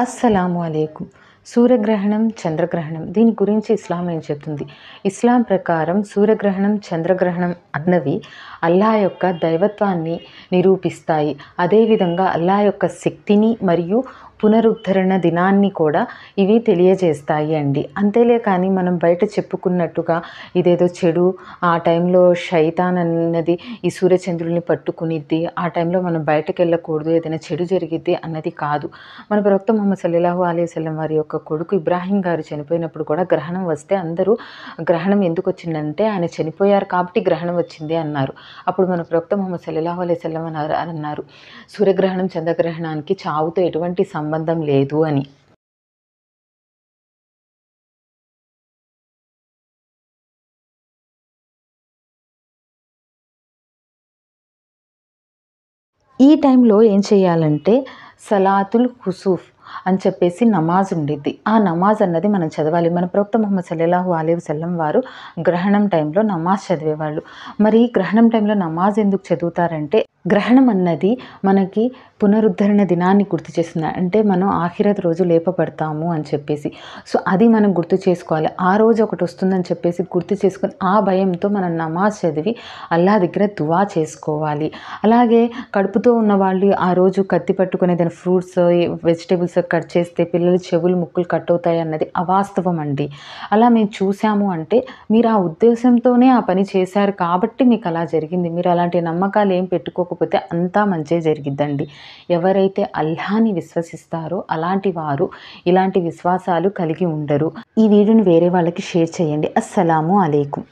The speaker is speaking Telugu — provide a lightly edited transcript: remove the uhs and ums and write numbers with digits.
అస్సలాము అలైకుం. సూర్యగ్రహణం, చంద్రగ్రహణం దీని గురించి ఇస్లాం ఏం చెప్తుంది? ఇస్లాం ప్రకారం సూర్యగ్రహణం, చంద్రగ్రహణం అన్నవి అల్లా యొక్క దైవత్వాన్ని నిరూపిస్తాయి. అదేవిధంగా అల్లా యొక్క శక్తిని మరియు పునరుద్ధరణ దినాన్ని కూడా ఇవి తెలియజేస్తాయి అండి. అంతేలే కానీ మనం బయట చెప్పుకున్నట్టుగా ఇదేదో చెడు, ఆ టైంలో శైతాన్ అన్నది ఈ సూర్యచంద్రుల్ని పట్టుకునిద్ది, ఆ టైంలో మనం బయటకు వెళ్ళకూడదు, ఏదైనా చెడు జరిగిద్ది అన్నది కాదు. మన ప్రవక్త ముహమ్మద్ సల్లల్లాహు అలైహి వసల్లం వారి యొక్క కొడుకు ఇబ్రాహీం గారు చనిపోయినప్పుడు కూడా గ్రహణం వస్తే అందరూ గ్రహణం ఎందుకు వచ్చిందంటే ఆయన చనిపోయారు కాబట్టి గ్రహణం వచ్చింది అన్నారు. అప్పుడు మన ప్రవక్త ముహమ్మద్ సల్లల్లాహు అలైహి వసల్లం అన్నారు, సూర్యగ్రహణం, చంద్రగ్రహణానికి చావుతో ఎటువంటి సంబంధం లేదు అని. ఈ టైంలో ఏం చేయాలంటే సలాతుల్ ఖుసూఫ్ అని చెప్పేసి నమాజ్ ఉండిద్ది. ఆ నమాజ్ అన్నది మనం చదవాలి. మన ప్రవక్త ముహమ్మద్ సల్లల్లాహు అలైహి వసల్లం వారు గ్రహణం టైంలో నమాజ్ చదివేవాళ్ళు. మరి గ్రహణం టైంలో నమాజ్ ఎందుకు చదువుతారంటే, గ్రహణం అన్నది మనకి పునరుద్ధరణ దినాన్ని గుర్తు చేస్తుంది. అంటే మనం ఆఖిరత్ రోజు లేపబడతాము అని చెప్పేసి. సో అది మనం గుర్తు చేసుకోవాలి. ఆ రోజు ఒకటి వస్తుందని చెప్పేసి గుర్తు చేసుకొని ఆ భయంతో మనం నమాజ్ చదివి అల్లా దగ్గర దువా చేసుకోవాలి. అలాగే కడుపుతో ఉన్న వాళ్ళు ఆ రోజు కత్తి పట్టుకుని ఏదైనా ఫ్రూట్స్, వెజిటేబుల్స్ కట్ చేస్తే పిల్లల చెవులు, ముక్కులు కట్ అవుతాయి అన్నది అవాస్తవం అండి. అలా మేము చూసాము అంటే మీరు ఆ ఉద్దేశంతోనే ఆ పని చేశారు కాబట్టి మీకు అలా జరిగింది. మీరు అలాంటి నమ్మకాలు ఏం పెట్టుకోకపోతే అంతా మంచే జరిగిద్దండి. ఎవరైతే అల్లాని విశ్వసిస్తారో అలాంటి వారు ఇలాంటి విశ్వాసాలు కలిగి ఉండరు. ఈ వీడియోని వేరే వాళ్ళకి షేర్ చేయండి. అస్సలాము అలైకుం.